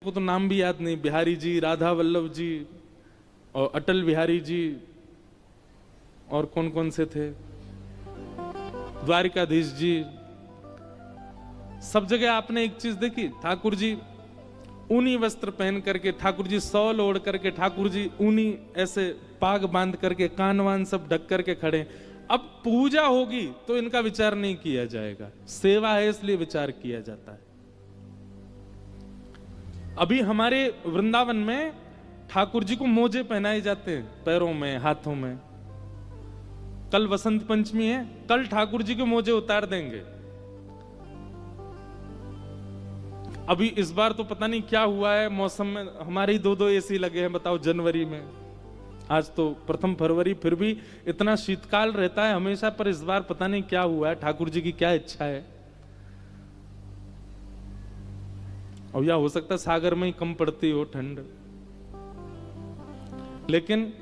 को तो नाम भी याद नहीं, बिहारी जी, राधा वल्लभ जी और अटल बिहारी जी और कौन कौन से थे, द्वारिकाधीश जी। सब जगह आपने एक चीज देखी, ठाकुर जी ऊनी वस्त्र पहन करके, ठाकुर जी शॉल ओढ़ करके, ठाकुर जी ऊनी ऐसे पाग बांध करके, कान वान सब ढक करके खड़े। अब पूजा होगी तो इनका विचार नहीं किया जाएगा, सेवा है इसलिए विचार किया जाता है। अभी हमारे वृंदावन में ठाकुर जी को मोजे पहनाए जाते हैं, पैरों में, हाथों में। कल वसंत पंचमी है, कल ठाकुर जी के मोजे उतार देंगे। अभी इस बार तो पता नहीं क्या हुआ है मौसम में, हमारे ही दो एसी लगे हैं, बताओ जनवरी में। आज तो प्रथम फरवरी, फिर भी इतना शीतकाल रहता है हमेशा, पर इस बार पता नहीं क्या हुआ है, ठाकुर जी की क्या इच्छा है। और या हो सकता है सागर में ही कम पड़ती हो ठंड। लेकिन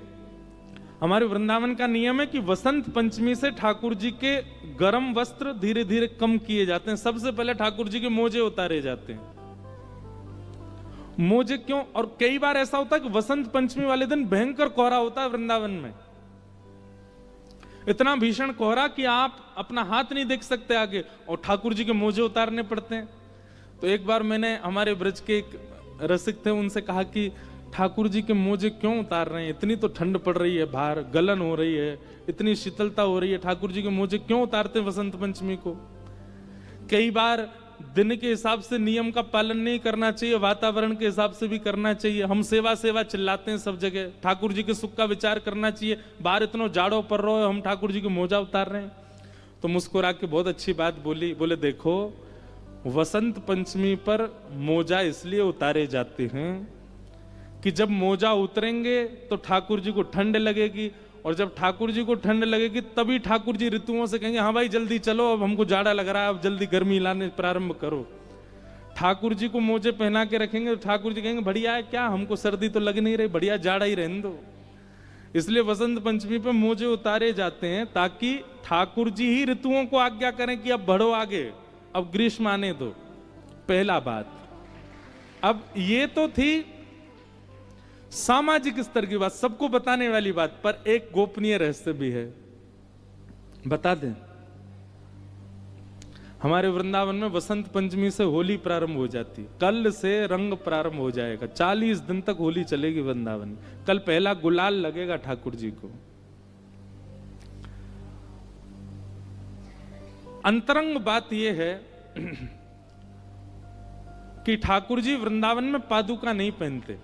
हमारे वृंदावन का नियम है कि वसंत पंचमी से ठाकुर जी के गर्म वस्त्र धीरे धीरे कम किए जाते हैं। सबसे पहले ठाकुर जी के मोजे उतारे जाते हैं। मोजे क्यों? और कई बार ऐसा होता है कि वसंत पंचमी वाले दिन भयंकर कोहरा होता है वृंदावन में, इतना भीषण कोहरा कि आप अपना हाथ नहीं देख सकते आगे, और ठाकुर जी के मोजे उतारने पड़ते हैं। तो एक बार मैंने हमारे ब्रज के एक रसिक थे, उनसे कहा कि ठाकुर जी के मोजे क्यों उतार रहे हैं, इतनी तो ठंड पड़ रही है, बाहर गलन हो रही है, इतनी शीतलता हो रही है, ठाकुर जी के मोजे क्यों उतारते हैं वसंत पंचमी को? कई बार दिन के हिसाब से नियम का पालन नहीं करना चाहिए, वातावरण के हिसाब से भी करना चाहिए। हम सेवा सेवा चिल्लाते हैं सब जगह, ठाकुर जी के सुख का विचार करना चाहिए। बाहर इतना जाड़ो पड़ रहा है, हम ठाकुर जी के मोजा उतार रहे हैं। तो मुस्कुरा के बहुत अच्छी बात बोली, बोले देखो वसंत पंचमी पर मोजा इसलिए उतारे जाते हैं कि जब मोजा उतरेंगे तो ठाकुर जी को ठंड लगेगी, और जब ठाकुर जी को ठंड लगेगी तभी ठाकुर जी ऋतुओं से कहेंगे हाँ भाई जल्दी चलो, अब हमको जाड़ा लग रहा है, अब जल्दी गर्मी लाने प्रारंभ करो। ठाकुर जी को मोजे पहना के रखेंगे तो ठाकुर जी कहेंगे बढ़िया है, क्या हमको सर्दी तो लग नहीं रही, बढ़िया जाड़ा ही रहने दो। इसलिए वसंत पंचमी पे मोजे उतारे जाते हैं ताकि ठाकुर जी ही ऋतुओं को आज्ञा करें कि अब बढ़ो आगे, अब ग्रीष्म आने दो। पहला बात। अब ये तो थी सामाजिक स्तर की बात, सबको बताने वाली बात, पर एक गोपनीय रहस्य भी है, बता दें। हमारे वृंदावन में वसंत पंचमी से होली प्रारंभ हो जाती, कल से रंग प्रारंभ हो जाएगा, 40 दिन तक होली चलेगी वृंदावन में। कल पहला गुलाल लगेगा ठाकुर जी को। अंतरंग बात यह है कि ठाकुर जी वृंदावन में पादुका नहीं पहनते,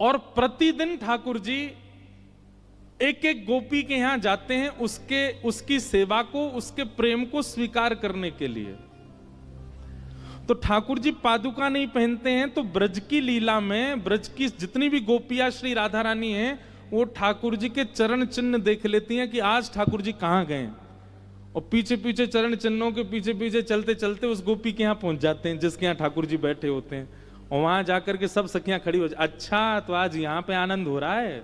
और प्रतिदिन ठाकुर जी एक एक गोपी के यहां जाते हैं उसकी सेवा को, उसके प्रेम को स्वीकार करने के लिए। तो ठाकुर जी पादुका नहीं पहनते हैं, तो ब्रज की लीला में ब्रज की जितनी भी गोपियां श्री राधा रानी हैं, वो ठाकुर जी के चरण चिन्ह देख लेती हैं कि आज ठाकुर जी कहां गए, और पीछे पीछे चरण चिन्हों के पीछे पीछे चलते चलते उस गोपी के यहां पहुंच जाते हैं जिसके यहां ठाकुर जी बैठे होते हैं। और वहां जाकर के सब सखियां खड़ी हो जाती, अच्छा तो आज यहां पे आनंद हो रहा है।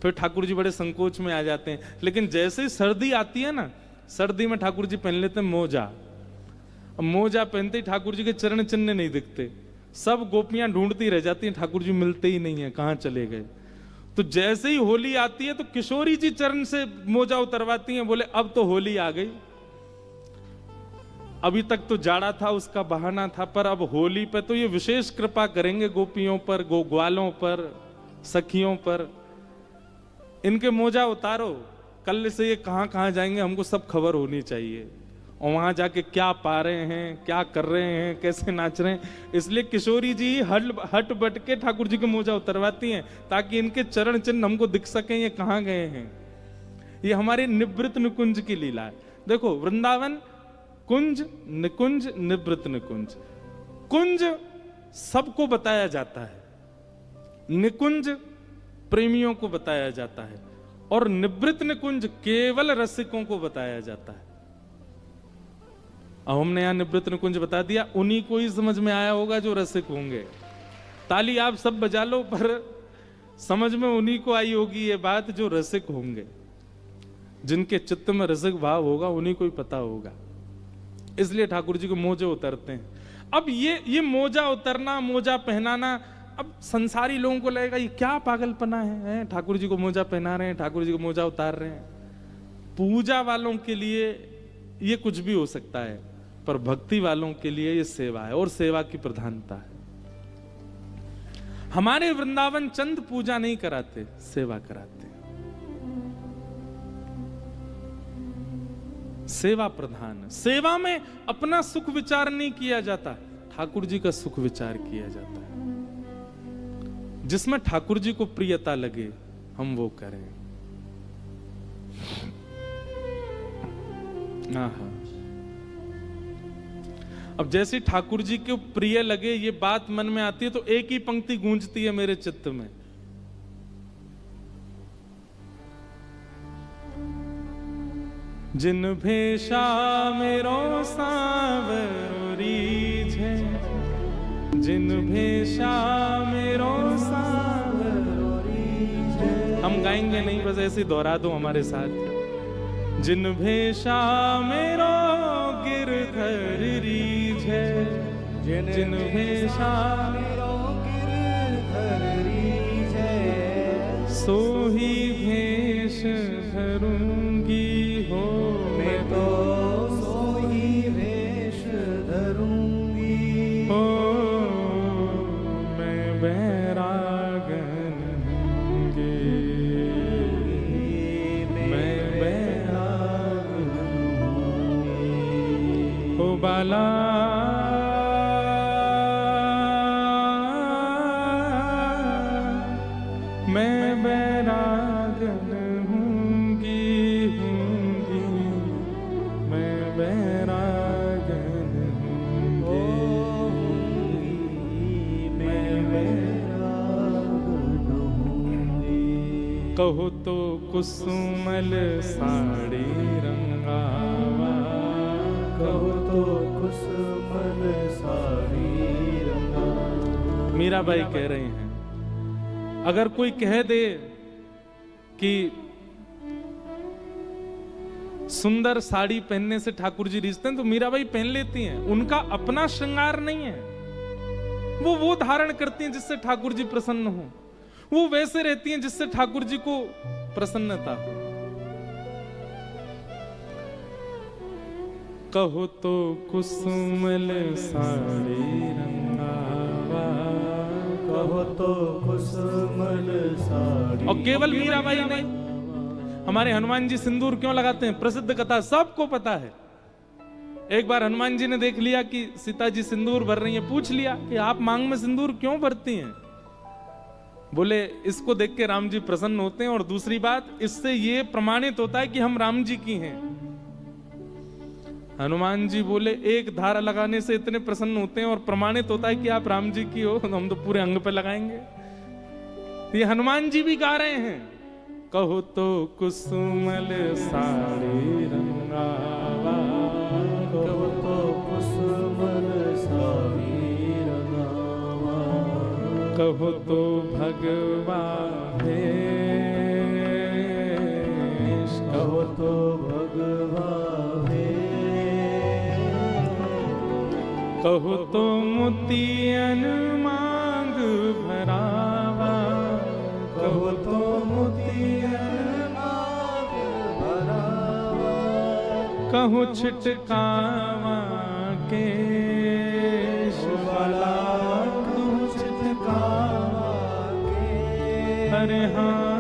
फिर ठाकुर जी बड़े संकोच में आ जाते हैं। लेकिन जैसे ही सर्दी आती है ना, सर्दी में ठाकुर जी पहन लेते हैं मोजा। अब मोजा पहनते ही ठाकुर जी के चरण चिन्ह नहीं दिखते, सब गोपियां ढूंढती रह जाती हैं, ठाकुर जी मिलते ही नहीं है, कहां चले गए। तो जैसे ही होली आती है तो किशोरी जी चरण से मोजा उतरवाती हैं, बोले अब तो होली आ गई। अभी तक तो जाड़ा था, उसका बहाना था, पर अब होली पे तो ये विशेष कृपा करेंगे गोपियों पर, ग्वालों पर, सखियों पर। इनके मोजा उतारो, कल से ये कहां कहां जाएंगे हमको सब खबर होनी चाहिए, और वहां जाके क्या पा रहे हैं, क्या कर रहे हैं, कैसे नाच रहे हैं। इसलिए किशोरी जी हट बट के ठाकुर जी के मोजा उतरवाती हैं ताकि इनके चरण चिन्ह हमको दिख सके ये कहां गए हैं। ये हमारे निवृत्त निकुंज की लीला है। देखो वृंदावन कुंज, निकुंज, निवृत्त निकुंज। कुंज सबको बताया जाता है, निकुंज प्रेमियों को बताया जाता है, और निवृत्त निकुंज केवल रसिकों को बताया जाता है। अब हमने यहां निवृत्त निकुंज बता दिया, उन्हीं को ही समझ में आया होगा जो रसिक होंगे। ताली आप सब बजा लो, पर समझ में उन्हीं को आई होगी ये बात जो रसिक होंगे, जिनके चित्त में रसिक भाव होगा, उन्हीं को ही पता होगा। इसलिए ठाकुर जी को मोजे उतरते हैं। अब ये मोजा उतरना, मोजा पहनाना, अब संसारी लोगों को लगेगा ये क्या पागलपना है, ठाकुर जी को मोजा पहना रहे हैं, ठाकुर जी को मोजा उतार रहे हैं। पूजा वालों के लिए ये कुछ भी हो सकता है, पर भक्ति वालों के लिए ये सेवा है और सेवा की प्रधानता है। हमारे वृंदावन चंद पूजा नहीं कराते, सेवा कराते, सेवा प्रधान। सेवा में अपना सुख विचार नहीं किया जाता, ठाकुर जी का सुख विचार किया जाता है। जिसमें ठाकुर जी को प्रियता लगे हम वो करें। हाँ, अब जैसे ठाकुर जी को प्रिय लगे ये बात मन में आती है तो एक ही पंक्ति गूंजती है मेरे चित्त में, जिन भेषा मेरो सांवरो रीझे, जिन भेषा मेरो सांवरो रीझे। हम गाएंगे नहीं, बस ऐसे दोहरा दो हमारे साथ। जिन भेषा मेरो गिरधर रीझे, जिन भेषा मेरो गिरधर रीझे, सोही भेष धरूंगी हो मैं तो, सोही भेष धरूंगी हो मैं बैरागन होंगे, मैं बैरागन हो बाला। मैं बैरागन होंगी, मैं बैरागन होंगी, मैं बैरागन होंगी। कहो तो कुसुमल साड़ी रंगावा, कहो तो कुसुमल साड़ी रंगावा। मीराबाई कह रहे हैं अगर कोई कह दे कि सुंदर साड़ी पहनने से ठाकुर जी रिझते हैं तो मीराबाई पहन लेती हैं। उनका अपना श्रृंगार नहीं है, वो धारण करती हैं जिससे ठाकुर जी प्रसन्न हो, वो वैसे रहती हैं जिससे ठाकुर जी को प्रसन्नता हो। कहो तो कुसुमल साड़ी रंगावा, कहो तो कुसुमल साड़ी। और केवल मीराबाई नहीं, हमारे हनुमान जी सिंदूर क्यों लगाते हैं, प्रसिद्ध कथा सबको पता है। एक बार हनुमान जी ने देख लिया कि सीता जी सिंदूर भर रही हैं, पूछ लिया कि आप मांग में सिंदूर क्यों भरती हैं। बोले इसको देख के राम जी प्रसन्न होते हैं, और दूसरी बात इससे ये प्रमाणित होता है कि हम राम जी की हैं। हनुमान जी बोले एक धारा लगाने से इतने प्रसन्न होते हैं और प्रमाणित होता है कि आप राम जी की हो, तो हम तो पूरे अंग पे लगाएंगे। ये हनुमान जी भी गा रहे हैं, कहो तो कुसुमल साड़ी रंगावा, कहो तो कुसुमल साड़ी रंगावा, कहो तो भगवा भेष, कहो तो भगवा, कहो तो मोतियन मांग भरावा, कहो तो मोतियन मांग भरावा, कहो छिटकावा केश वाला, कहो छिटकावा केश, अरे हाँ